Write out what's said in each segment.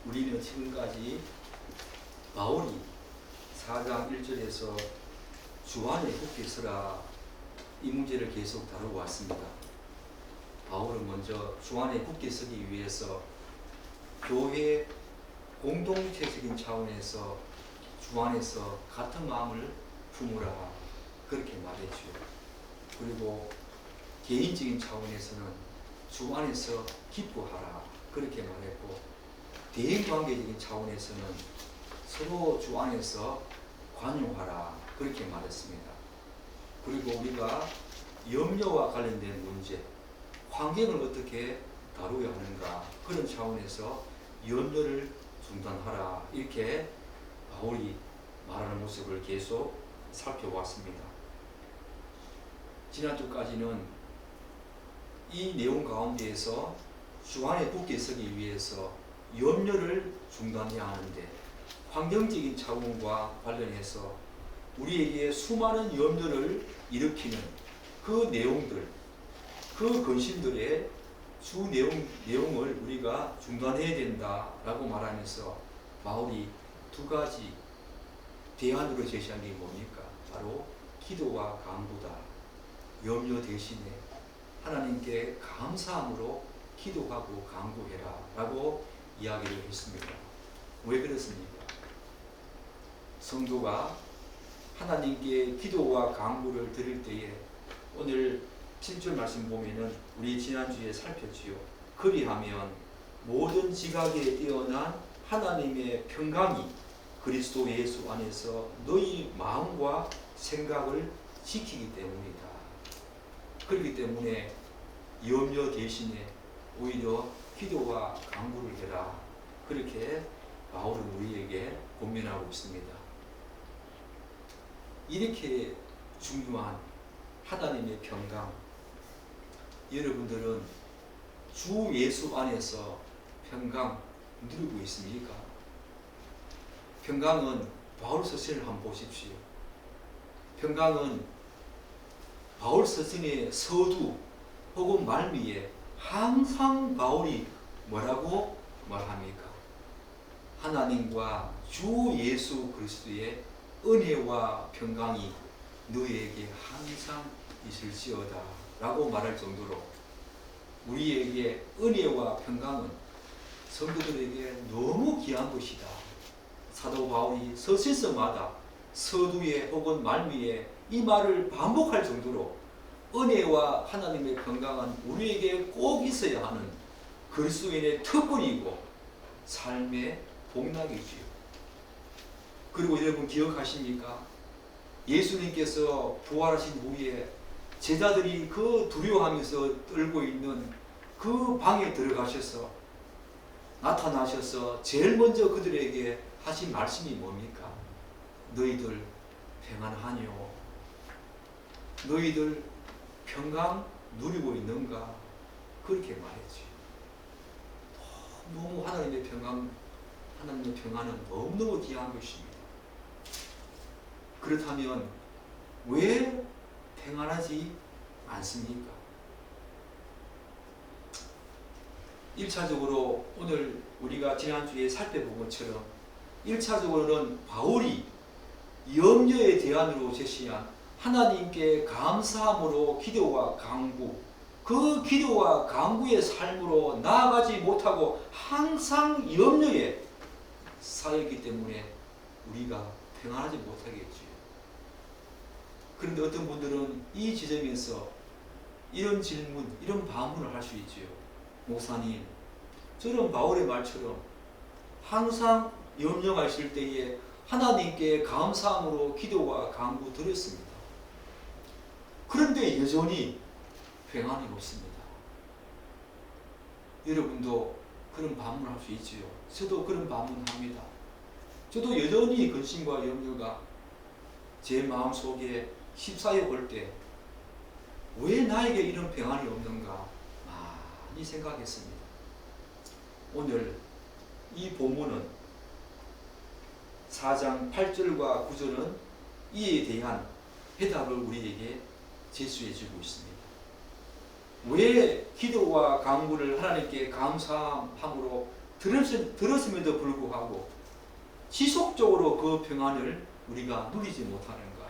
우리는 지금까지 바울이 4장 1절에서 주 안에 굳게 서라 이 문제를 계속 다루고 왔습니다. 바울은 먼저 주 안에 굳게 서기 위해서 교회 공동체적인 차원에서 주 안에서 같은 마음을 품으라 그렇게 말했죠. 그리고 개인적인 차원에서는 주 안에서 기뻐하라 그렇게 말했고, 대인관계적인 차원에서는 서로 주 안에서 관용하라 그렇게 말했습니다. 그리고 우리가 염려와 관련된 문제, 환경을 어떻게 다루어야 하는가 그런 차원에서 염려를 중단하라 이렇게 바울이 말하는 모습을 계속 살펴보았습니다. 지난주까지는 이 내용 가운데에서 주 안에 굳게 서기 위해서 염려를 중단해야 하는데, 환경적인 차원과 관련해서 우리에게 수많은 염려를 일으키는 그 내용들, 그 근심들의 주 내용을 우리가 중단해야 된다라고 말하면서 바울이 두 가지 대안으로 제시한 게 뭡니까? 바로 기도와 간구다. 염려 대신에 하나님께 감사함으로 기도하고 간구해라 라고 이야기를 했습니다. 왜 그렇습니까? 성도가 하나님께 기도와 간구를 드릴 때에, 오늘 7절 말씀 보면은 우리 지난주에 살폈지요. 그리하면 모든 지각에 뛰어난 하나님의 평강이 그리스도 예수 안에서 너희 마음과 생각을 지키기 때문이다. 그렇기 때문에 염려 대신에 오히려 기도와 간구를 해라. 그렇게 바울은 우리에게 권면하고 있습니다. 이렇게 중요한 하나님의 평강, 여러분들은 주 예수 안에서 평강 누리고 있습니까? 평강은 바울 서신을 한번 보십시오. 평강은 바울 서신의 서두 혹은 말미에 항상 바울이 뭐라고 말합니까? 하나님과 주 예수 그리스도의 은혜와 평강이 너에게 항상 있을지어다 라고 말할 정도로, 우리에게 은혜와 평강은 성도들에게 너무 귀한 것이다. 사도 바울이 서신서마다 서두에 혹은 말미에 이 말을 반복할 정도로 은혜와 하나님의 평강은 우리에게 꼭 있어야 하는 그리스도인의 특권이고 삶의 복락이지요. 그리고 여러분 기억하십니까? 예수님께서 부활하신 후에 제자들이 그 두려워하면서 떨고 있는 그 방에 들어가셔서 나타나셔서 제일 먼저 그들에게 하신 말씀이 뭡니까? 너희들 평안하뇨? 너희들 평강 누리고 있는가? 그렇게 말했지. 너무 하나님의 평안은 너무너무 귀한 것입니다. 그렇다면 왜 평안하지 않습니까? 1차적으로 오늘 우리가 지난주에 살펴본 것처럼 1차적으로는 바울이 염려의 대안으로 제시한 하나님께 감사함으로 기도와 간구, 그 기도와 간구의 삶으로 나아가지 못하고 항상 염려에 쌓였기 때문에 우리가 평안하지 못하겠지요. 그런데 어떤 분들은 이 지점에서 이런 질문, 이런 반문을 할 수 있지요. 목사님, 저는 바울의 말처럼 항상 염려가 있을 때에 하나님께 감사함으로 기도와 간구 드렸습니다. 그런데 여전히 평안이 없습니다. 여러분도 그런 반문을 할 수 있지요. 저도 그런 반문합니다. 저도 여전히 근심과 염려가 제 마음속에 휩싸여 볼 때 왜 나에게 이런 평안이 없는가 많이 생각했습니다. 오늘 이 본문은 4장 8절과 9절은 이에 대한 해답을 우리에게 제시해 주고 있습니다. 왜 기도와 간구를 하나님께 감사함으로 들었음에도 불구하고 지속적으로 그 평안을 우리가 누리지 못하는가?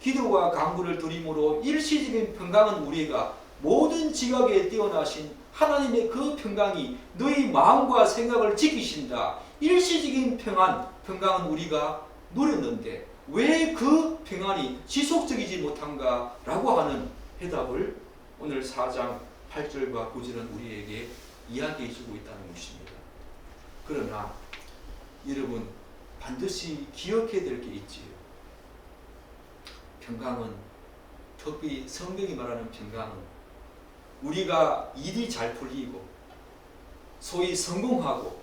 기도와 간구를 드림으로 일시적인 평강은 우리가 모든 지각에 뛰어나신 하나님의 그 평강이 너희 마음과 생각을 지키신다. 일시적인 평강은 우리가 누렸는데 왜 그 평안이 지속적이지 못한가? 라고 하는 해답을 오늘 4장 8절과 9절은 우리에게 이야기해 주고 있다는 것입니다. 그러나 여러분 반드시 기억해야 될 게 있지요. 평강은, 특히 성경이 말하는 평강은 우리가 일이 잘 풀리고 소위 성공하고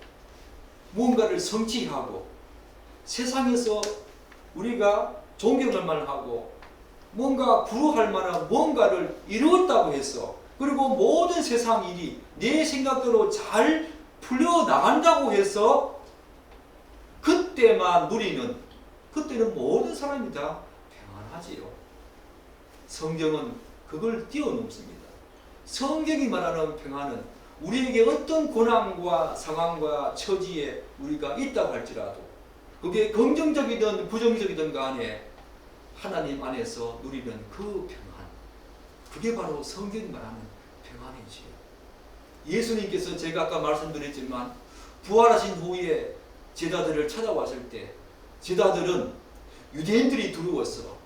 무언가를 성취하고 세상에서 우리가 존경할 만하고 뭔가 부러워할 만한 뭔가를 이루었다고 해서, 그리고 모든 세상 일이 내 생각대로 잘 풀려나간다고 해서 그때만 누리는, 그때는 모든 사람이 다 평안하지요. 성경은 그걸 뛰어넘습니다. 성경이 말하는 평안은 우리에게 어떤 고난과 상황과 처지에 우리가 있다고 할지라도 그게 긍정적이든 부정적이든 간에 하나님 안에서 누리는 그 평안, 그게 바로 성경이 말하는 평안이지요. 예수님께서 제가 아까 말씀드렸지만 부활하신 후에 제자들을 찾아왔을 때 제자들은 유대인들이 두려웠어.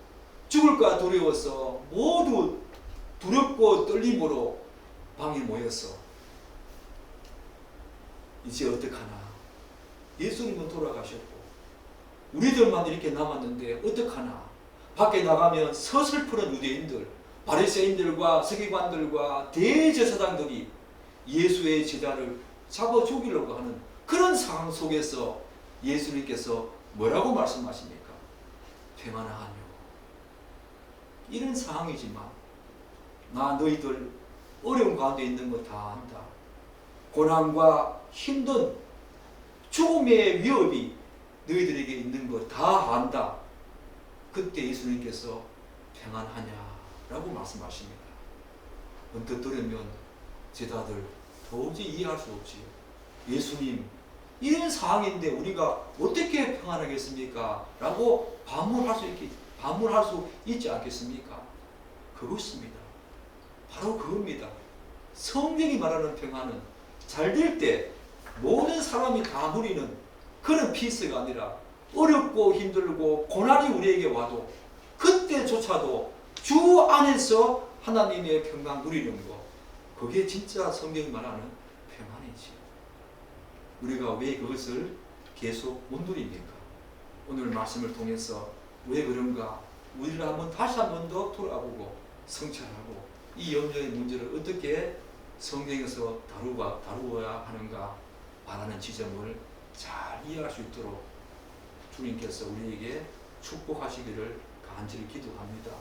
죽을까 두려워서 모두 두렵고 떨림으로 방에 모였어. 이제 어떡하나. 예수님은 돌아가셨고 우리들만 이렇게 남았는데 어떡하나. 밖에 나가면 서슬프른 유대인들, 바리새인들과 서기관들과 대제사장들이 예수의 제자를 잡아 죽이려고 하는 그런 상황 속에서 예수님께서 뭐라고 말씀하십니까? 평안하며. 이런 상황이지만 나 너희들 어려운 가운데 있는 거 다 안다. 고난과 힘든 죽음의 위협이 너희들에게 있는 거 다 안다. 그때 예수님께서 평안하냐라고 말씀하십니다. 언뜻 들으면 제자들 도저히 이해할 수 없지요. 예수님, 이런 상황인데 우리가 어떻게 평안하겠습니까? 라고 반문할 수 있지 않겠습니까? 그것입니다. 바로 그겁니다. 성경이 말하는 평안은 잘 될 때 모든 사람이 다 누리는 그런 피스가 아니라 어렵고 힘들고 고난이 우리에게 와도 그때조차도 주 안에서 하나님의 평강 누리는 것, 그게 진짜 성경이 말하는 평안이지. 우리가 왜 그것을 계속 못 누립니까? 오늘 말씀을 통해서 왜 그런가 우리를 다시 한 번 더 돌아보고 성찰하고 이 염려의 문제를 어떻게 성경에서 다루어야 하는가 말하는 지점을 잘 이해할 수 있도록 주님께서 우리에게 축복하시기를 간절히 기도합니다.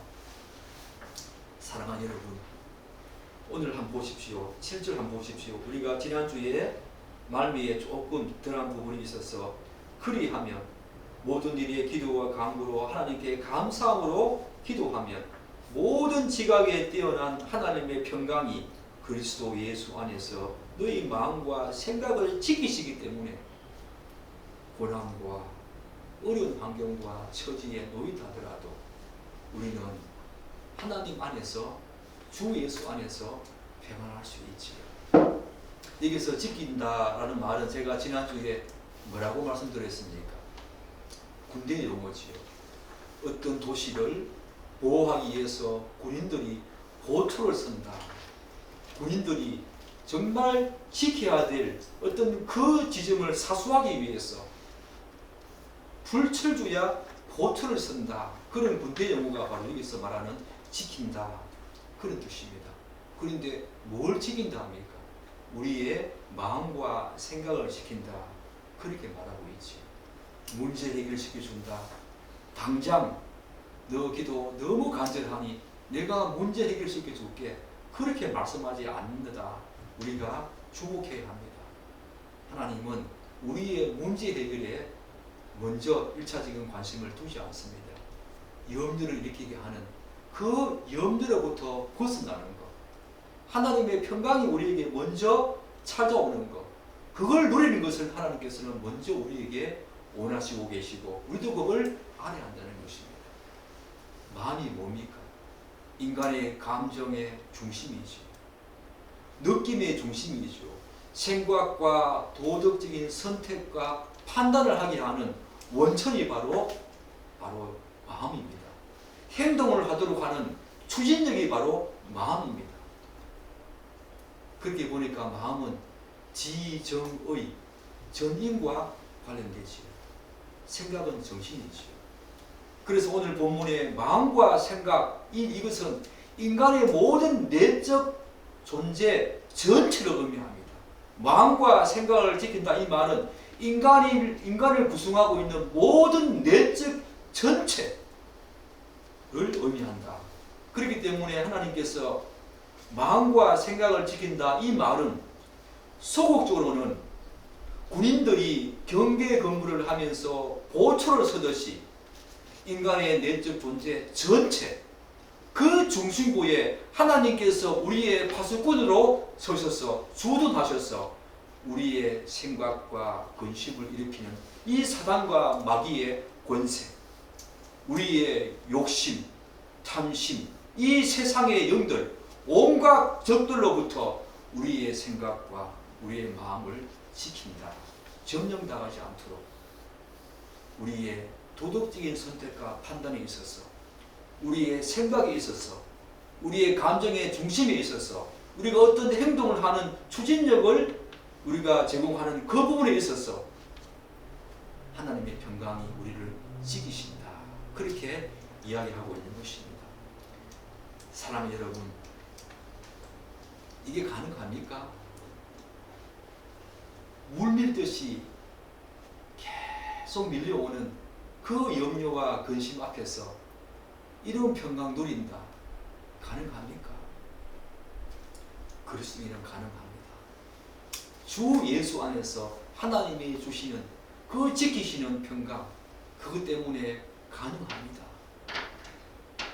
사랑하는 여러분, 오늘 한번 보십시오. 7절 한번 보십시오. 우리가 지난주에 말미에 조금 덜한 부분이 있어서 그리하면 모든 일에 기도와 간구로 하나님께 감사함으로 기도하면 모든 지각에 뛰어난 하나님의 평강이 그리스도 예수 안에서 너희 마음과 생각을 지키시기 때문에 고난과 어려운 환경과 처지에 놓이다더라도 우리는 하나님 안에서 주 예수 안에서 평안할 수 있지요. 여기서 지킨다라는 말은 제가 지난주에 뭐라고 말씀드렸습니까? 군대 용어지요. 어떤 도시를 보호하기 위해서 군인들이 보초를 선다. 군인들이 정말 지켜야 될 어떤 그 지점을 사수하기 위해서 불철주야 보초를 선다. 그런 군대 용어가 바로 여기서 말하는 지킨다. 그런 뜻입니다. 그런데 뭘 지킨다 합니까? 우리의 마음과 생각을 지킨다. 그렇게 말하고 있지. 문제 해결시켜준다. 당장 너 기도 너무 간절하니 내가 문제 해결시켜줄게. 그렇게 말씀하지 않는다. 우리가 주목해야 합니다. 하나님은 우리의 문제 해결에 먼저 1차적인 관심을 두지 않습니다. 염려를 일으키게 하는 그 염려로부터 벗어나는 것, 하나님의 평강이 우리에게 먼저 찾아오는 것, 그걸 누리는 것을 하나님께서는 먼저 우리에게 원하시고 계시고 우리도 그걸 알아야 한다는 것입니다. 마음이 뭡니까? 인간의 감정의 중심이죠. 느낌의 중심이죠. 생각과 도덕적인 선택과 판단을 하게 하는 원천이 바로 마음입니다. 행동을 하도록 하는 추진력이 바로 마음입니다. 그렇게 보니까 마음은 지정의, 전인과 관련되지요. 생각은 정신이지요. 그래서 오늘 본문의 마음과 생각, 이것은 인간의 모든 내적 존재 전체를 의미합니다. 마음과 생각을 지킨다 이 말은 인간을 구성하고 있는 모든 내적 전체를 의미한다. 그렇기 때문에 하나님께서 마음과 생각을 지킨다 이 말은 소극적으로는 군인들이 경계 근무를 하면서 보초를 서듯이 인간의 내적 존재 전체 그 중심부에 하나님께서 우리의 파수꾼으로 서셔서 주둔하셔서 우리의 생각과 근심을 일으키는 이 사단과 마귀의 권세, 우리의 욕심, 탐심, 이 세상의 영들, 온갖 적들로부터 우리의 생각과 우리의 마음을 지킨다. 점령당하지 않도록 우리의 도덕적인 선택과 판단에 있어서 우리의 생각에 있어서 우리의 감정의 중심에 있어서 우리가 어떤 행동을 하는 추진력을 우리가 제공하는 그 부분에 있어서 하나님의 평강이 우리를 지키신다. 그렇게 이야기하고 있는 것입니다. 사랑하는 여러분, 이게 가능합니까? 물밀듯이 계속 밀려오는 그 염려와 근심 앞에서 이런 평강 누린다. 가능합니까? 그리스도인은 가능합니다. 주 예수 안에서 하나님이 주시는 그 지키시는 평강, 그것 때문에 가능합니다.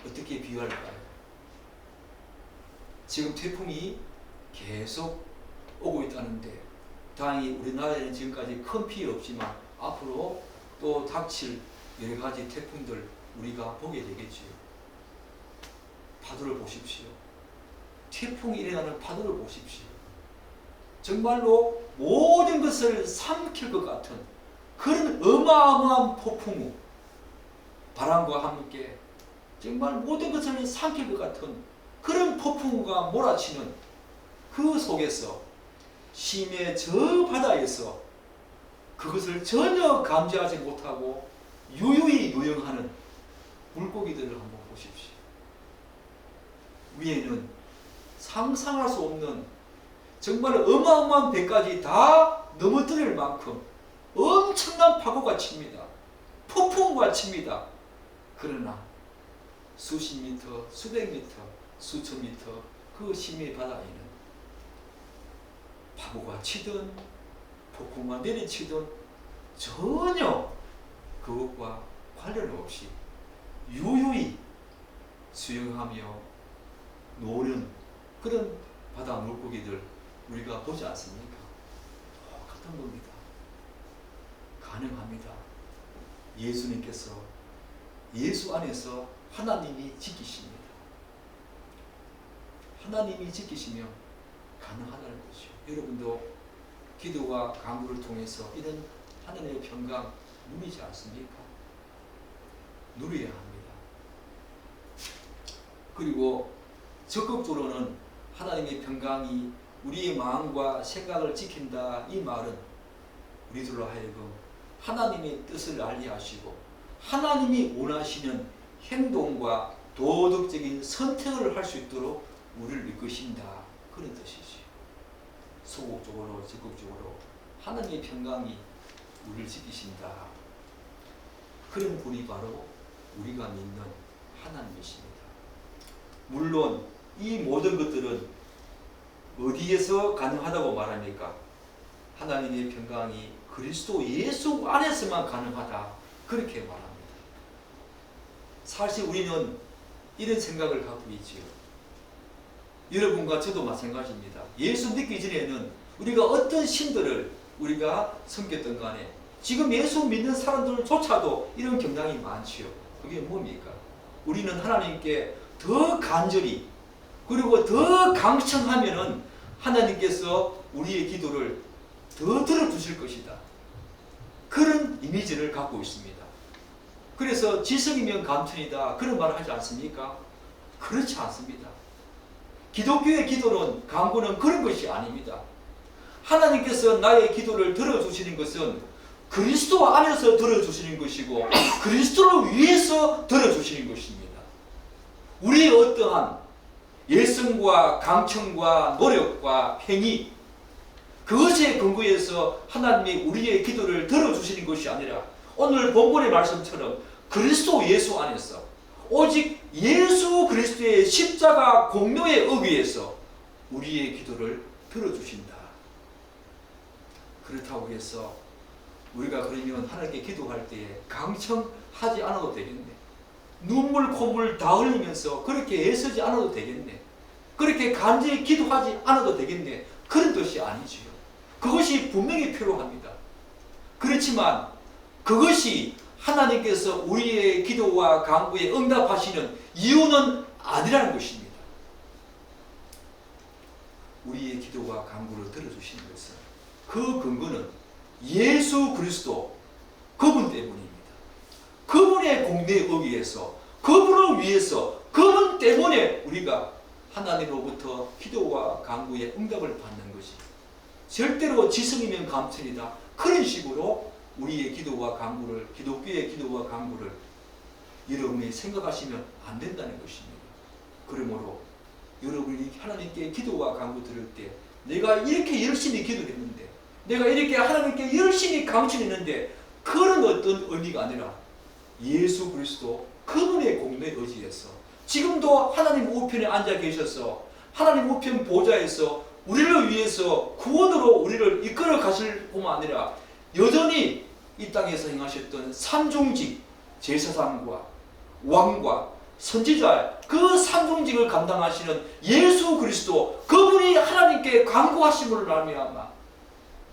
어떻게 비유할까요? 지금 태풍이 계속 오고 있다는데 다행히 우리나라에는 지금까지 큰 피해 없지만 앞으로 또 닥칠 여러 가지 태풍들 우리가 보게 되겠지요. 파도를 보십시오. 태풍이 일어나는 파도를 보십시오. 정말로 모든 것을 삼킬 것 같은 그런 어마어마한 폭풍우, 바람과 함께 정말 모든 것을 삼킬 것 같은 그런 폭풍우가 몰아치는 그 속에서 심해 저 바다에서 그것을 전혀 감지하지 못하고 유유히 유영하는 물고기들을 한번 보십시오. 위에는 상상할 수 없는 정말 어마어마한 배까지 다 넘어뜨릴 만큼 엄청난 파고가 칩니다. 폭풍과 칩니다. 그러나 수십 미터, 수백 미터, 수천 미터 그 심해 바다에는 파고가 치든 폭풍과 내리치든 전혀 그것과 관련 없이 유유히 수영하며 노는 그런 바다 물고기들 우리가 보지 않습니까? 똑같은 겁니다. 가능합니다. 예수님께서 예수 안에서 하나님이 지키십니다. 하나님이 지키시면 가능하다는 것이죠. 여러분도 기도와 간구를 통해서 이런 하나님의 평강 누리지 않습니까? 누려야 합니다. 그리고 적극적으로는 하나님의 평강이 우리의 마음과 생각을 지킨다 이 말은 우리들로 하여금 하나님의 뜻을 알게 하시고 하나님이 원하시는 행동과 도덕적인 선택을 할 수 있도록 우리를 이끄신다 그런 뜻이지. 소극적으로 적극적으로 하나님의 평강이 우리를 지키신다. 그런 분이 바로 우리가 믿는 하나님이십니다. 물론 이 모든 것들은 어디에서 가능하다고 말합니까? 하나님의 평강이 그리스도 예수 안에서만 가능하다 그렇게 말합니다. 사실 우리는 이런 생각을 갖고 있지요. 여러분과 저도 마찬가지입니다. 예수 믿기 전에는 우리가 어떤 신들을 우리가 섬겼던 간에 지금 예수 믿는 사람들조차도 이런 경향이 많지요. 그게 뭡니까? 우리는 하나님께 더 간절히 그리고 더 강청하면은 하나님께서 우리의 기도를 더 들어주실 것이다. 그런 이미지를 갖고 있습니다. 그래서 지성이면 감천이다 그런 말을 하지 않습니까? 그렇지 않습니다. 기독교의 기도는 간구는 그런 것이 아닙니다. 하나님께서 나의 기도를 들어주시는 것은 그리스도 안에서 들어주시는 것이고 그리스도를 위해서 들어주시는 것입니다. 우리의 어떠한 열성과 강청과 노력과 행위 그것에 근거해서 하나님이 우리의 기도를 들어주시는 것이 아니라 오늘 본문의 말씀처럼 그리스도 예수 안에서 오직 예수 그리스도의 십자가 공로에 의해서 우리의 기도를 들어주신다. 그렇다고 해서 우리가 그러면 하나님께 기도할 때에 강청하지 않아도 되겠네. 눈물 콧물 다 흘리면서 그렇게 애쓰지 않아도 되겠네. 그렇게 간절히 기도하지 않아도 되겠네. 그런 뜻이 아니지요. 그것이 분명히 필요합니다. 그렇지만 그것이 하나님께서 우리의 기도와 간구에 응답하시는 이유는 아니라는 것입니다. 우리의 기도와 간구를 들어주시는 것은 그 근거는 예수 그리스도 그분 때문입니다. 그분의 공로에 의해서 그분을 위해서 그분 때문에 우리가 하나님으로부터 기도와 간구에 응답을 받는 것이 절대로 지성이면 감천이다. 그런 식으로 우리의 기도와 간구를 기독교의 기도와 간구를 여러분이 생각하시면 안 된다는 것입니다. 그러므로 여러분이 하나님께 기도와 간구 들을 때 내가 이렇게 열심히 기도했는데 내가 이렇게 하나님께 열심히 강청했는데 그런 어떤 의미가 아니라 예수 그리스도 그분의 공로에 의지해서 지금도 하나님 우편에 앉아 계셔서 하나님 우편 보좌에서 우리를 위해서 구원으로 우리를 이끌어 가실 뿐만 아니라 여전히 이 땅에서 행하셨던 삼중직 제사장과 왕과 선지자 그 삼중직을 감당하시는 예수 그리스도 그분이 하나님께 간구하심으로 말미암아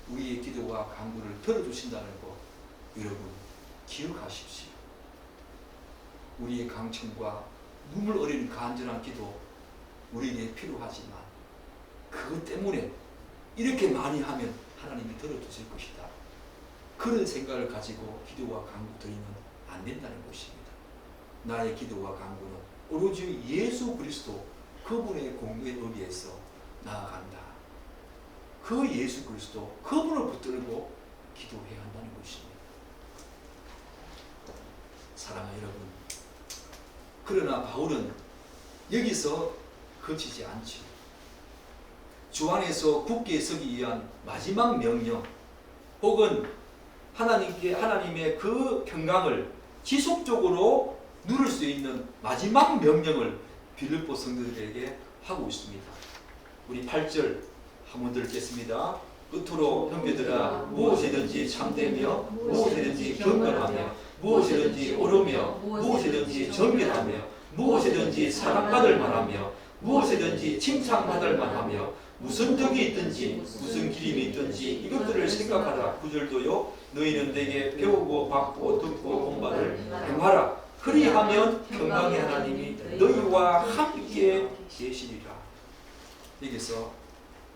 우리의 기도와 간구를 들어주신다는 것 여러분 기억하십시오. 우리의 강청과 눈물 어린 간절한 기도 우리에게 필요하지만 그것 때문에 이렇게 많이 하면 하나님이 들어주실 것이다. 그런 생각을 가지고 기도와 간구 드리면 안 된다는 것입니다. 나의 기도와 간구는 오로지 예수 그리스도 그분의 공로에 의해서 나아간다. 그 예수 그리스도 그분을 붙들고 기도해야 한다는 것입니다. 사랑하는 여러분, 그러나 바울은 여기서 그치지 않지. 주 안에서 굳게 서기 위한 마지막 명령 혹은 하나님의 그 평강을 지속적으로 누릴 수 있는 마지막 명령을 빌립보 성도들에게 하고 있습니다. 우리 8절 한번 읽겠습니다. 끝으로 형제들아 무엇이든지 참되며 무엇이든지 경건하며 무엇이든지 옳으며 무엇이든지 정결하며 무엇이든지 사랑받을 만하며 무엇이든지 칭찬받을 만하며 무슨 덕이 있든지 무슨 기림이 있든지 이것들을 생각하라. 9절도요. 너희는 내게 배우고 받고 듣고 본바를 행하라. 그리하면 평강의 하나님이 너희와 함께 계시리라. 여기서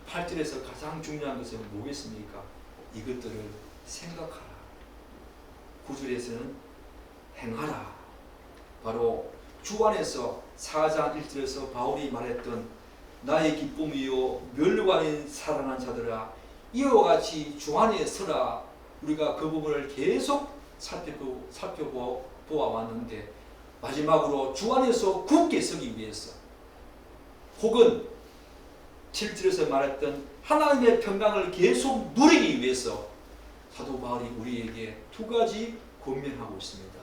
8절에서 가장 중요한 것은 뭐겠습니까? 이것들을 생각하라. 9절에서는 행하라. 바로 주 안에서 4장 1절에서 바울이 말했던 나의 기쁨이요 멸류관인 살아난 자들아 이와 같이 주 안에 서라. 우리가 그 부분을 계속 살펴보아왔는데 마지막으로 주 안에서 굳게 서기 위해서 혹은 7절에서 말했던 하나님의 평강을 계속 누리기 위해서 사도 바울이 우리에게 두 가지 권면하고 있습니다.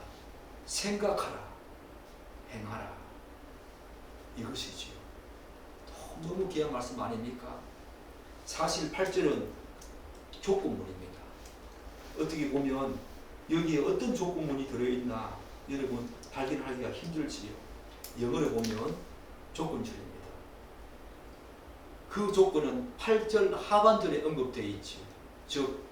생각하라, 행하라. 이것이지요. 너무 귀한 말씀 아닙니까? 사실 8절은 조건문입니다. 어떻게 보면 여기에 어떤 조건문이 들어있나 여러분 발견하기가 힘들지요. 영어로 보면 조건절입니다. 그 조건은 8절 하반절에 언급되어 있죠. 즉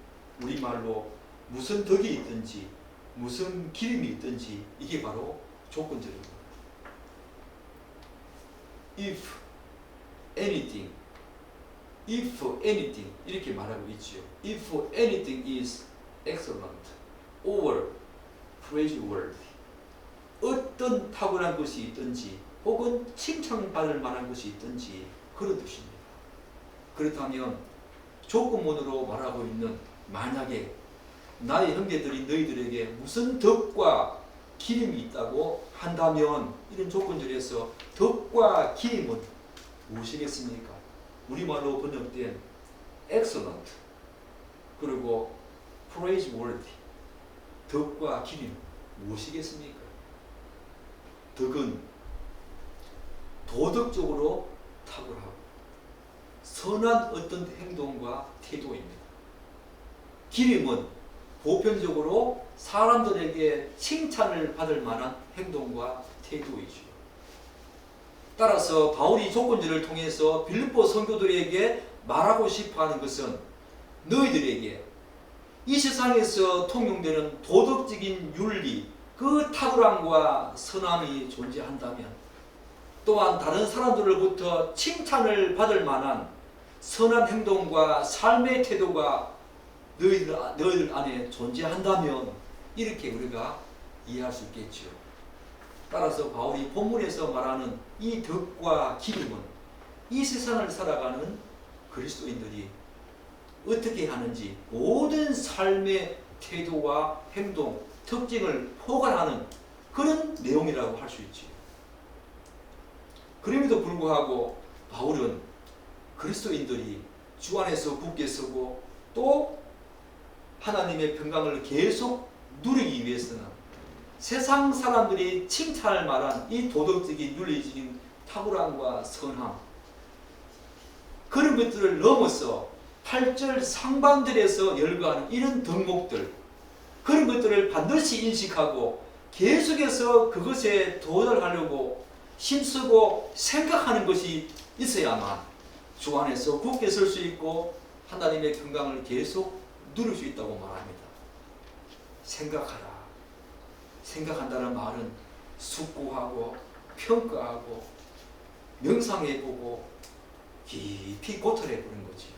우리말로 무슨 덕이 있든지 무슨 기름이 있든지 이게 바로 조건절입니다. If anything, if anything 이렇게 말하고 있지요. If anything is excellent or praiseworthy, 어떤 탁월한 것이 있든지 혹은 칭찬받을 만한 것이 있든지 그런 뜻입니다. 그렇다면 조건문으로 말하고 있는 만약에 나의 형제들이 너희들에게 무슨 덕과 기름이 있다고 한다면 이런 조건절에서 덕과 기름은 무엇이겠습니까? 우리말로 번역된 excellent 그리고 praiseworthy 덕과 기름 무엇이겠습니까? 덕은 도덕적으로 탁월하고 선한 어떤 행동과 태도입니다. 기름은 보편적으로 사람들에게 칭찬을 받을 만한 행동과 태도이죠. 따라서 바울이 조건절을 통해서 빌립보 성도들에게 말하고 싶어하는 것은 너희들에게 이 세상에서 통용되는 도덕적인 윤리, 그 탁월함과 선함이 존재한다면 또한 다른 사람들로부터 칭찬을 받을 만한 선한 행동과 삶의 태도가 너희들 안에 존재한다면 이렇게 우리가 이해할 수 있겠죠. 따라서 바울이 본문에서 말하는 이 덕과 기름은 이 세상을 살아가는 그리스도인들이 어떻게 하는지 모든 삶의 태도와 행동, 특징을 포괄하는 그런 내용이라고 할 수 있지. 그럼에도 불구하고 바울은 그리스도인들이 주 안에서 굳게 서고 또 하나님의 평강을 계속 누리기 위해서는 세상 사람들이 칭찬할 만한 이 도덕적인 윤리적인 탁월함과 선함 그런 것들을 넘어서 8절 상반절에서 열거하는 이런 덕목들 그런 것들을 반드시 인식하고 계속해서 그것에 도달하려고 힘쓰고 생각하는 것이 있어야만 주 안에서 굳게 설 수 있고 하나님의 평강을 계속 누릴 수 있다고 말합니다. 생각하라. 생각한다는 말은 숙고하고 평가하고 명상해보고 깊이 고찰해보는 거지요.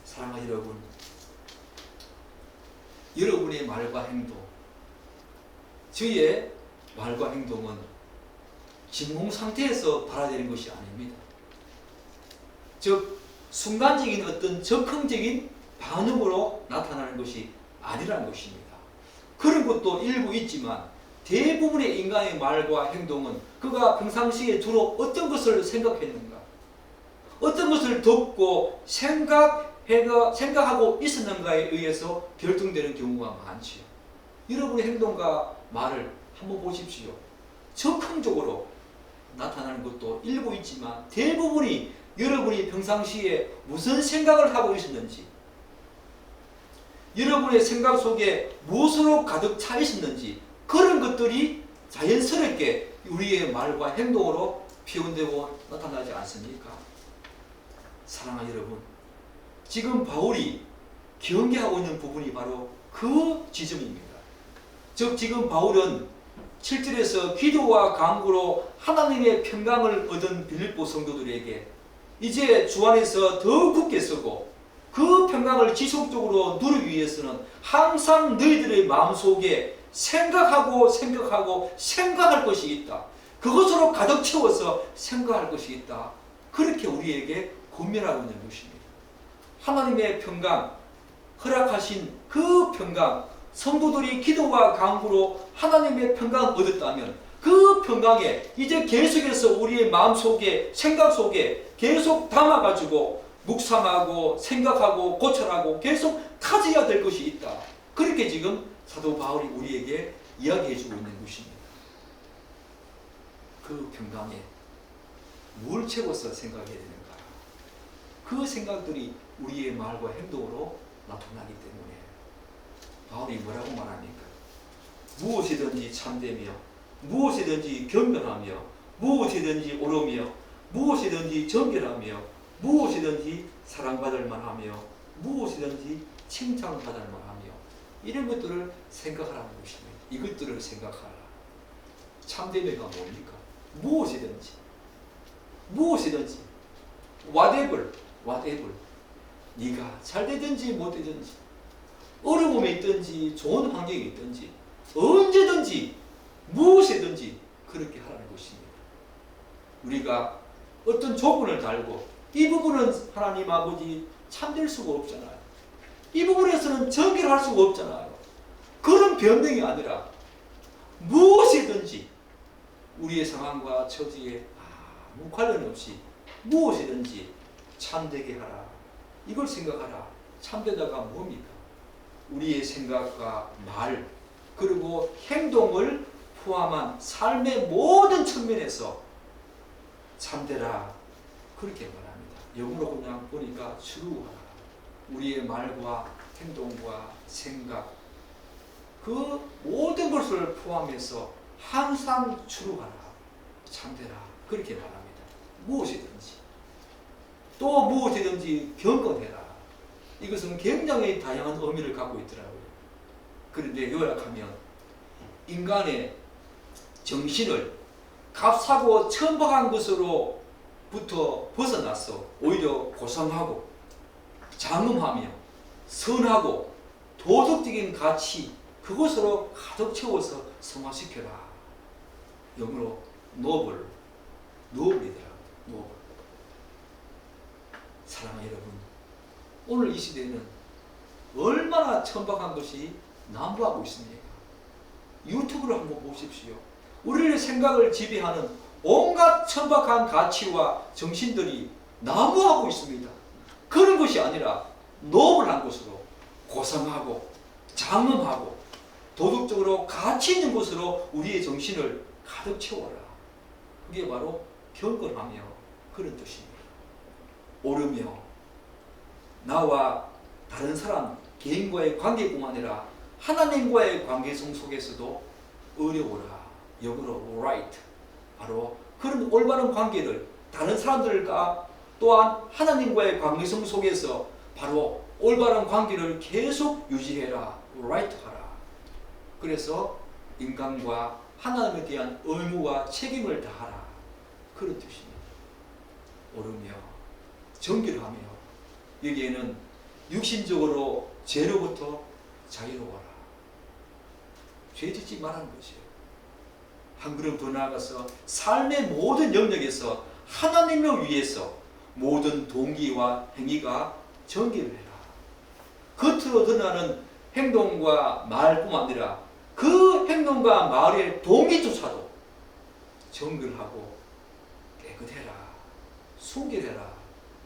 사랑하는 여러분, 여러분의 말과 행동, 저의 말과 행동은 진공 상태에서 발화되는 것이 아닙니다. 즉 순간적인 어떤 즉흥적인 반응으로 나타나는 것이 아니라는 것입니다. 그런 것도 일부 있지만 대부분의 인간의 말과 행동은 그가 평상시에 주로 어떤 것을 생각했는가, 어떤 것을 듣고 생각하고 있었는가에 의해서 결정되는 경우가 많지요. 여러분의 행동과 말을 한번 보십시오. 즉흥적으로 나타나는 것도 일부 있지만 대부분이 여러분이 평상시에 무슨 생각을 하고 있었는지, 여러분의 생각 속에 무엇으로 가득 차 있었는지 그런 것들이 자연스럽게 우리의 말과 행동으로 표현되고 나타나지 않습니까? 사랑하는 여러분, 지금 바울이 경계하고 있는 부분이 바로 그 지점입니다. 즉 지금 바울은 7절에서 기도와 간구로 하나님의 평강을 얻은 빌립보 성도들에게 이제 주 안에서 더 굳게 서고 그 평강을 지속적으로 누리기 위해서는 항상 너희들의 마음속에 생각할 것이 있다. 그것으로 가득 채워서 생각할 것이 있다. 그렇게 우리에게 권면하고 있는 것입니다. 하나님의 평강, 허락하신 그 평강, 성도들이 기도와 간구로 하나님의 평강을 얻었다면 그 평강에 이제 계속해서 우리의 마음속에, 생각 속에 계속 담아가지고 묵상하고 생각하고 고찰하고 계속 타져야 될 것이 있다. 그렇게 지금 사도 바울이 우리에게 이야기해주고 있는 것입니다. 그 평강에 뭘 채워서 생각해야 되는가? 그 생각들이 우리의 말과 행동으로 나타나기 때문에 바울이 뭐라고 말합니까? 무엇이든지 참되며 무엇이든지 겸손하며 무엇이든지 옳으며 무엇이든지 정결하며 무엇이든지 사랑받을 만하며 무엇이든지 칭찬받을 만하며 이런 것들을 생각하라는 것입니다. 이것들을 생각하라. 참되매가 뭡니까? 무엇이든지 whatever 네가 잘 되든지 못 되든지 어려움이 있든지 좋은 환경이 있든지 언제든지 무엇이든지 그렇게 하라는 것입니다. 우리가 어떤 조건을 달고 이 부분은 하나님 아버지 참될 수가 없잖아요. 이 부분에서는 정결할 수가 없잖아요. 그런 변명이 아니라 무엇이든지 우리의 상황과 처지에 아무 관련 없이 무엇이든지 참되게 하라. 이걸 생각하라. 참되다가 뭡니까? 우리의 생각과 말 그리고 행동을 포함한 삶의 모든 측면에서 참되라. 그렇게 말합니다. 영어로 그냥 보니까 추루하라. 우리의 말과 행동과 생각 그 모든 것을 포함해서 항상 추루하라. 참되라. 그렇게 말합니다. 무엇이든지 또 무엇이든지 경건해라. 이것은 굉장히 다양한 의미를 갖고 있더라고요. 그런데 요약하면 인간의 정신을 값사고 천박한 것으로부터 벗어나서 오히려 고상하고 장엄하며 선하고 도덕적인 가치 그것으로 가득 채워서 성화시켜라. 영어로 노블이더라고요. 노블. 사랑하는 여러분, 오늘 이 시대에는 얼마나 천박한 것이 난무하고 있습니까? 유튜브를 한번 보십시오. 우리의 생각을 지배하는 온갖 천박한 가치와 정신들이 난무하고 있습니다. 그런 것이 아니라 노블한 것으로 고상하고 장엄하고 도덕적으로 가치 있는 것으로 우리의 정신을 가득 채워라. 그게 바로 경건하며 그런 뜻입니다. 오르며 나와 다른 사람 개인과의 관계뿐만 아니라 하나님과의 관계성 속에서도 어려워라. 영어로 right. 바로 그런 올바른 관계를 다른 사람들과 또한 하나님과의 관계성 속에서 바로 올바른 관계를 계속 유지해라. right 하라. 그래서 인간과 하나님에 대한 의무와 책임을 다하라. 그런 뜻입니다. 오르며 정결하며 여기에는 육신적으로 죄로부터 자유로워라. 죄 짓지 말라는 것이에요. 한 걸음 더 나아가서 삶의 모든 영역에서 하나님을 위해서 모든 동기와 행위가 정결을 해라. 겉으로 드러나는 행동과 말뿐만 아니라 그 행동과 말의 동기조차도 정결하고 깨끗해라. 순결해라.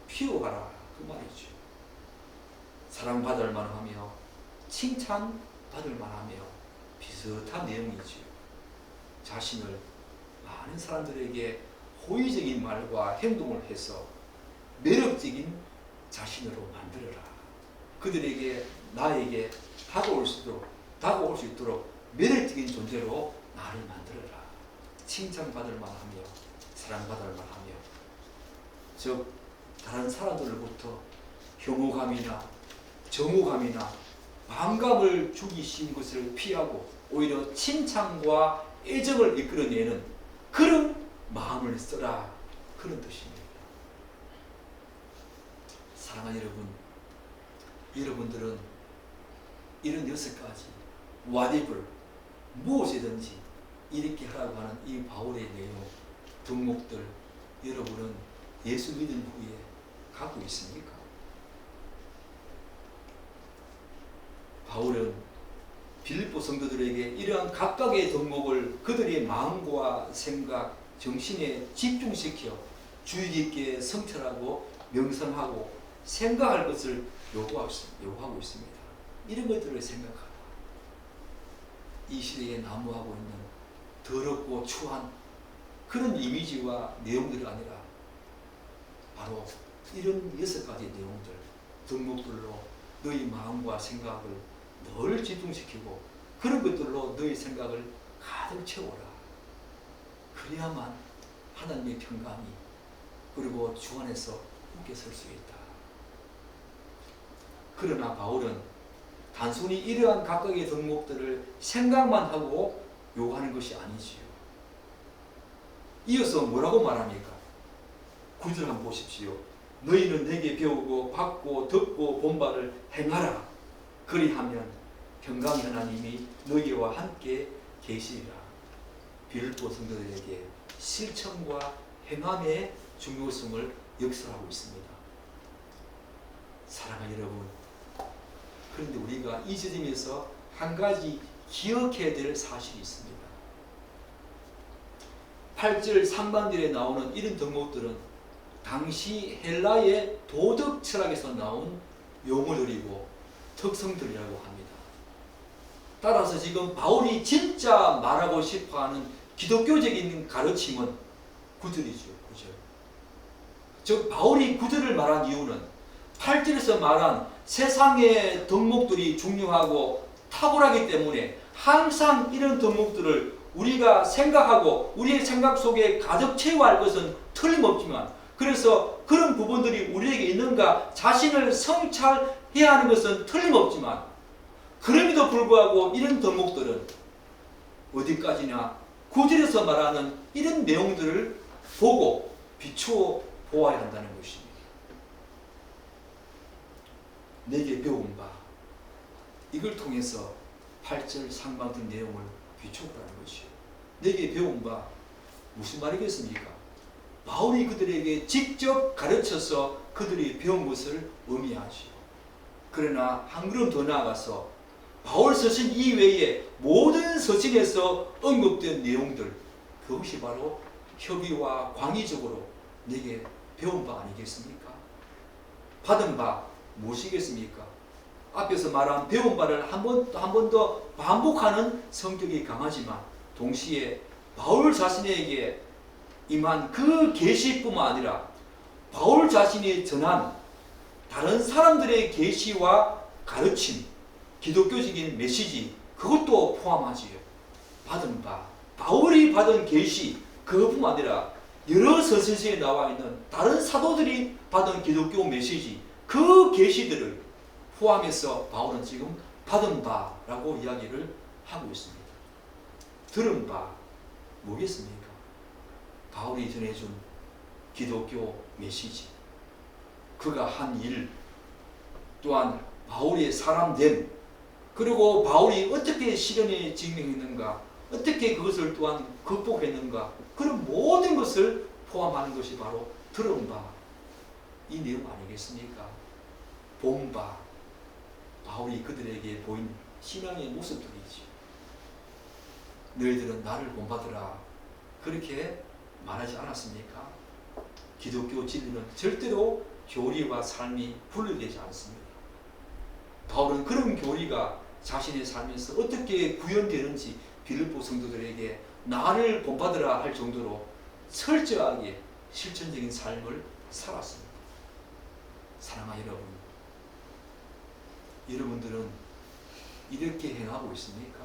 피워가라. 그 말이죠. 사랑받을 만하며 칭찬받을 만하며 비슷한 내용이지요. 자신을 많은 사람들에게 호의적인 말과 행동을 해서 매력적인 자신으로 만들어라. 그들에게 나에게 다가올 수 있도록 매력적인 존재로 나를 만들어라. 칭찬받을 만하며 사랑받을 만하며 즉 다른 사람들로부터 혐오감이나 정오감이나 반감을 주기신 것을 피하고 오히려 칭찬과 애정을 이끌어내는 그런 마음을 써라. 그런 뜻입니다. 사랑하는 여러분, 여러분들은 이런 6가지 whatever 무엇이든지 이렇게 하라고 하는 이 바울의 내용 덕목들 여러분은 예수 믿은 후에 갖고 있습니까? 바울은 빌립보 성도들에게 이러한 각각의 덕목을 그들의 마음과 생각, 정신에 집중시켜 주의 깊게 성찰하고 명상하고 생각할 것을 요구하고 있습니다. 이런 것들을 생각하라. 이 시대에 난무하고 있는 더럽고 추한 그런 이미지와 내용들이 아니라 바로 이런 6가지 내용들, 덕목들로 너희 마음과 생각을 늘 집중시키고 그런 것들로 너희 생각을 가득 채워라. 그래야만 하나님의 평강이 그리고 주 안에서 굳게 설 수 있다. 그러나 바울은 단순히 이러한 각각의 덕목들을 생각만 하고 요구하는 것이 아니지요. 이어서 뭐라고 말합니까? 9절 한번 보십시오. 너희는 내게 배우고 받고 듣고 본 바를 행하라. 그리하면 평강의 하나님이 너희와 함께 계시리라. 빌립보 성도들에게 실천과 행함의 중요성을 역설하고 있습니다. 사랑하는 여러분, 그런데 우리가 이 지점에서 한 가지 기억해야 될 사실이 있습니다. 8절 상반절에 나오는 이런 덕목들은 당시 헬라의 도덕 철학에서 나온 용어들이고 특성들이라고 합니다. 따라서 지금 바울이 진짜 말하고 싶어하는 기독교적인 가르침은 9절이죠. 9절. 즉 바울이 9절을 말한 이유는 8절에서 말한 세상의 덕목들이 중요하고 탁월하기 때문에 항상 이런 덕목들을 우리가 생각하고 우리의 생각 속에 가득 채워야 할 것은 틀림없지만, 그래서 그런 부분들이 우리에게 있는가 자신을 성찰해야 하는 것은 틀림없지만, 그럼에도 불구하고 이런 덕목들은 어디까지나 9절에서 말하는 이런 내용들을 보고 비추어 보아야 한다는 것입니다. 내게 배운 바, 이걸 통해서 8절 상반절 내용을 비춰보라는 것이요. 내게 배운 바, 무슨 말이겠습니까? 바울이 그들에게 직접 가르쳐서 그들이 배운 것을 의미하지요. 그러나 한 걸음 더 나아가서 바울 서신 이외에 모든 서신에서 언급된 내용들, 그것이 바로 협의와 광의적으로 내게 배운 바 아니겠습니까? 받은 바 무엇이겠습니까? 앞에서 말한 배운 바를 한 번 더 반복하는 성격이 강하지만 동시에 바울 자신에게 임한 그 계시뿐만 아니라 바울 자신이 전한 다른 사람들의 계시와 가르침, 기독교적인 메시지, 그것도 포함하지요. 받은 바, 바울이 받은 계시, 그것뿐만 아니라 여러 서신서에 나와 있는 다른 사도들이 받은 기독교 메시지, 그 계시들을 포함해서 바울은 지금 받은 바라고 이야기를 하고 있습니다. 들은 바 뭐겠습니까? 바울이 전해준 기독교 메시지, 그가 한 일, 또한 바울의 사람됨, 그리고 바울이 어떻게 시련에 직면했는가, 어떻게 그것을 또한 극복했는가, 그런 모든 것을 포함하는 것이 바로 들은 바, 이 내용 아니겠습니까? 본 바, 바울이 그들에게 보인 신앙의 모습들이지. 너희들은 나를 본받으라, 그렇게 말하지 않았습니까? 기독교 진리는 절대로 교리와 삶이 분리되지 않습니다. 바울은 그런 교리가 자신의 삶에서 어떻게 구현되는지 빌립보 성도들에게 나를 본받으라 할 정도로 철저하게 실천적인 삶을 살았습니다. 사랑하는 여러분, 여러분들은 이렇게 행하고 있습니까?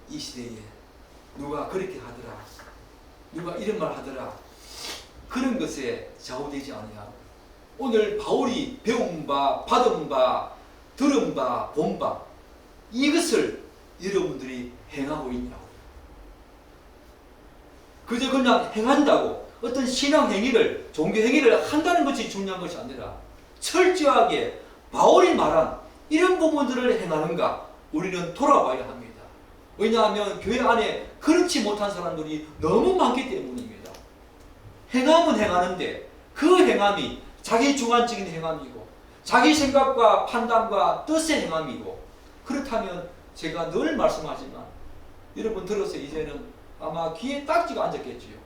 이 시대에 누가 그렇게 하더라, 누가 이런 말 하더라, 그런 것에 좌우되지 아니하고 오늘 바울이 배운 바, 받은 바, 들은 바, 본 바, 이것을 여러분들이 행하고 있냐고. 그저 그냥 행한다고 어떤 신앙 행위를, 종교 행위를 한다는 것이 중요한 것이 아니라 철저하게 바울이 말한 이런 부분들을 행하는가 우리는 돌아봐야 합니다. 왜냐하면 교회 안에 그렇지 못한 사람들이 너무 많기 때문입니다. 행함은 행하는데 그 행함이 자기 주관적인 행함이고 자기 생각과 판단과 뜻의 행함이고, 그렇다면 제가 늘 말씀하지만 여러분 들어서 이제는 아마 귀에 딱지가 앉았겠지요.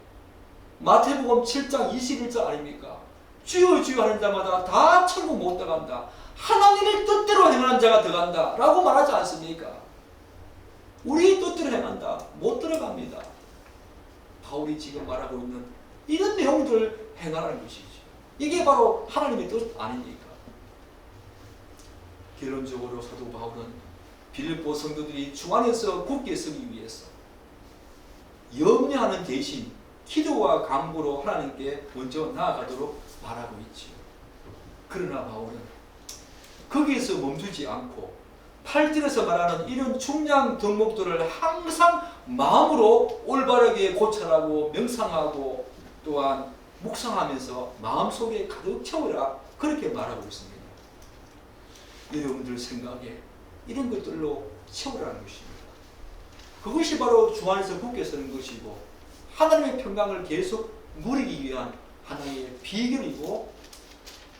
마태복음 7장 21절 아닙니까? 주여 주여 하는 자마다 다 천국 못 들어간다, 하나님의 뜻대로 행하는 자가 들어간다 라고 말하지 않습니까? 우리 뜻대로 행한다, 못 들어갑니다. 바울이 지금 말하고 있는 이런 내용들을 행하라는 것이죠. 이게 바로 하나님의 뜻 아닙니까? 결론적으로 사도 바울은 빌립보 성도들이 주 안에서 굳게 서기 위해서 염려하는 대신 기도와 간구로 하나님께 먼저 나아가도록 말하고 있지요. 그러나 바울은 거기에서 멈추지 않고 8절에서 말하는 이런 중요한 덕목들을 항상 마음으로 올바르게 고찰하고 명상하고 또한 묵상하면서 마음속에 가득 채우라 그렇게 말하고 있습니다. 여러분들 생각에 이런 것들로 채우라는 것입니다. 그것이 바로 주 안에서 굳게 서는 것이고 하나님의 평강을 계속 누리기 위한 하나의 비결이고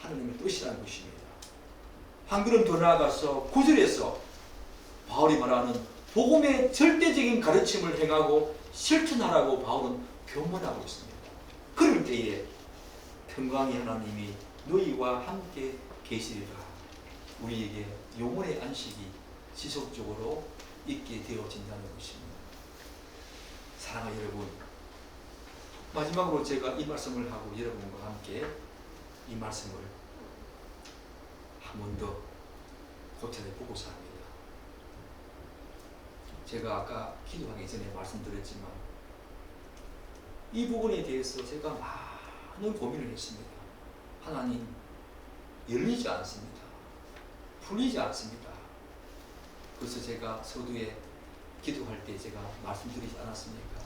하나님의 뜻이라는 것입니다. 한 걸음 더 나아가서 9절에서 바울이 말하는 복음의 절대적인 가르침을 행하고 실천하라고 바울은 교문하고 있습니다. 그럴 때에 평강의 하나님이 너희와 함께 계시리라. 우리에게 영혼의 안식이 지속적으로 있게 되어진다는 것입니다. 사랑하는 여러분, 마지막으로 제가 이 말씀을 하고 여러분과 함께 이 말씀을 한 번 더 고찰해 보고자 합니다. 제가 아까 기도하기 전에 말씀드렸지만 이 부분에 대해서 제가 많은 고민을 했습니다. 하나님, 열리지 않습니다. 풀리지 않습니다. 그래서 제가 서두에 기도할 때 제가 말씀드리지 않았습니까?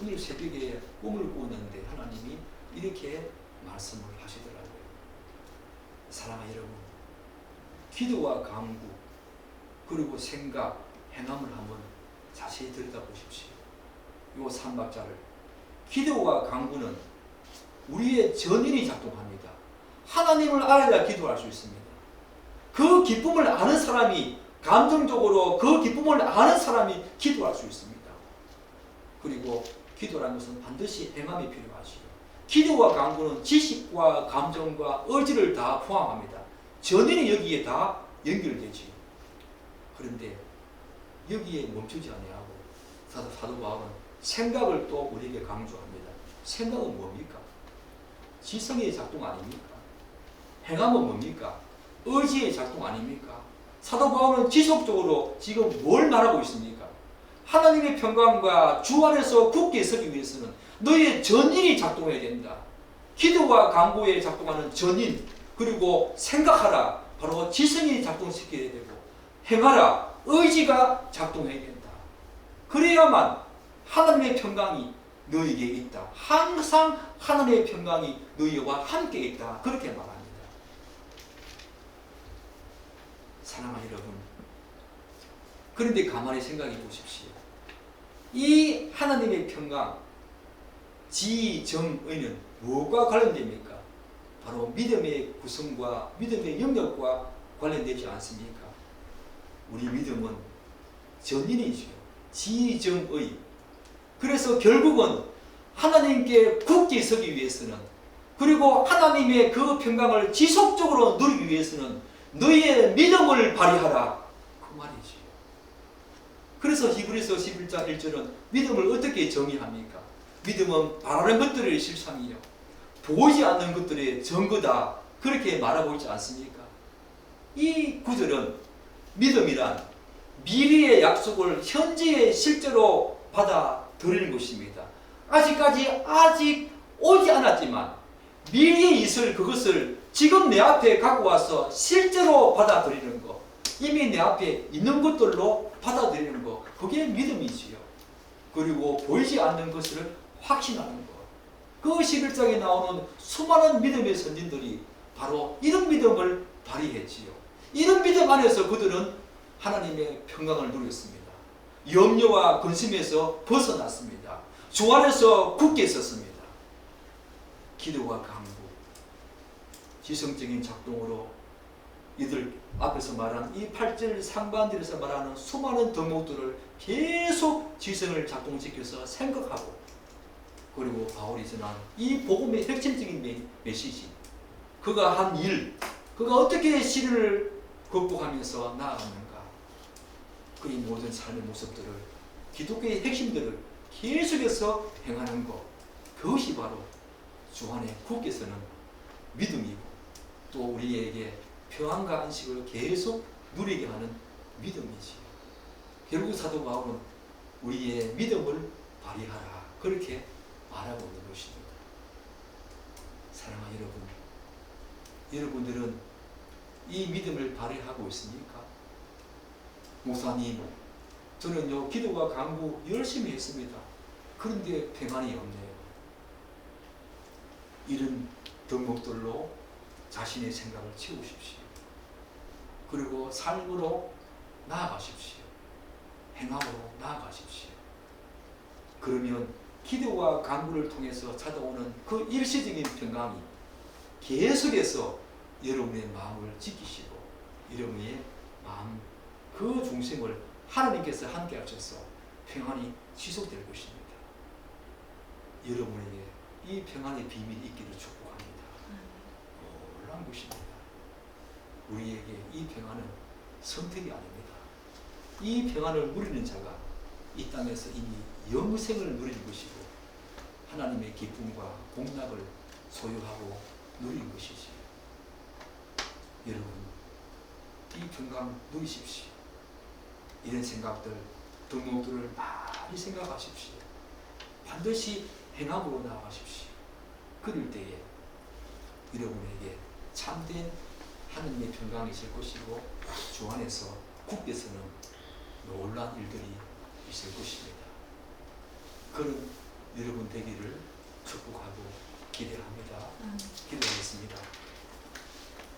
오늘 새벽에 꿈을 꾸었는데 하나님이 이렇게 말씀을 하시더라고요. 사랑하는 여러분, 기도와 간구 그리고 생각, 행함을 한번 자세히 들여다보십시오. 이 3박자를 기도와 간구는 우리의 전인이 작동합니다. 하나님을 알아야 기도할 수 있습니다. 그 기쁨을 아는 사람이 감정적으로 그 기쁨을 아는 사람이 기도할 수 있습니다. 그리고 기도라는 것은 반드시 행함이 필요하지요. 기도와 간구는 지식과 감정과 의지를 다 포함합니다. 전인이 여기에 다 연결되지요. 그런데 여기에 멈추지 아니하고 사도 바울은 생각을 또 우리에게 강조합니다. 생각은 뭡니까? 지성의 작동 아닙니까? 행함은 뭡니까? 의지의 작동 아닙니까? 사도 바울은 지속적으로 지금 뭘 말하고 있습니까? 하나님의 평강과 주 안에서 굳게 서기 위해서는 너의 전인이 작동해야 된다. 기도와 간구에 작동하는 전인, 그리고 생각하라, 바로 지성이 작동시켜야 되고, 행하라, 의지가 작동해야 된다. 그래야만 하나님의 평강이 너에게 있다. 항상 하나님의 평강이 너희와 함께 있다. 그렇게 말합니다. 사랑하는 여러분, 그런데 가만히 생각해 보십시오. 이 하나님의 평강, 지정의는 무엇과 관련됩니까? 바로 믿음의 구성과 믿음의 영역과 관련되지 않습니까? 우리 믿음은 전인이지요. 지정의. 그래서 결국은 하나님께 굳게 서기 위해서는, 그리고 하나님의 그 평강을 지속적으로 누리기 위해서는 너희의 믿음을 발휘하라. 그 말이지요. 그래서 히브리서 11장 1절은 믿음을 어떻게 정의합니까? 믿음은 바라는 것들의 실상이요, 보이지 않는 것들의 증거다. 그렇게 말하고 있지 않습니까? 이 구절은 믿음이란 미래의 약속을 현재에 실제로 받아들이는 것입니다. 아직 오지 않았지만 미래에 있을 그것을 지금 내 앞에 갖고 와서 실제로 받아들이는 것, 이미 내 앞에 있는 것들로 받아들이는 것, 그게 믿음이지요. 그리고 보이지 않는 것을 확신하는 것. 그 11장에 나오는 수많은 믿음의 선진들이 바로 이런 믿음을 발휘했지요. 이런 믿음 안에서 그들은 하나님의 평강을 누렸습니다. 염려와 근심에서 벗어났습니다. 주 안에서 굳게 있었습니다. 기도와 간구, 지성적인 작동으로 이들 앞에서 말한 이 8절 상반절에서 말하는 수많은 덕목들을 계속 지성을 작동시켜서 생각하고, 그리고 바울이 전한 이 복음의 핵심적인 메시지, 그가 한 일, 그가 어떻게 시련을 극복하면서 나아갔는가, 그의 모든 삶의 모습들을, 기독교의 핵심들을 계속해서 행하는 것, 그것이 바로 주 안에 굳게 서는 믿음이고, 또 우리에게 평안과 안식을 계속 누리게 하는 믿음이지요. 결국 사도 바울은 우리의 믿음을 발휘하라, 그렇게 말하고 있는 것입니다. 사랑하는 여러분, 여러분들은 이 믿음을 발휘하고 있습니까? 목사님, 저는요 기도와 간구 열심히 했습니다. 그런데 평안이 없네요. 이런 덕목들로 자신의 생각을 채우십시오. 그리고 삶으로 나아가십시오. 행함으로 나아가십시오. 그러면 기도와 간구를 통해서 찾아오는 그 일시적인 평강이 계속해서 여러분의 마음을 지키시고 여러분의 마음 그 중심을 하나님께서 함께 하셔서 평안이 지속될 것입니다. 여러분에게 이 평안의 비밀이 있기를 축복합니다. 놀라운 것입니다. 우리에게 이 평안은 선택이 아닙니다. 이 평안을 누리는 자가 이 땅에서 이미 영생을 누리는 것이고 하나님의 기쁨과 공락을 소유하고 누리는 것이지. 여러분, 이 평강 누리십시오. 이런 생각들, 덕목들을 많이 생각하십시오. 반드시 행함으로 나아가십시오. 그럴 때에 여러분에게 참된 하나님의 평강이 있을 것이고 주 안에서 국께서는 놀라운 일들이 있을 것입니다. 그런 여러분 되기를 축복하고 기대합니다. 기도하겠습니다.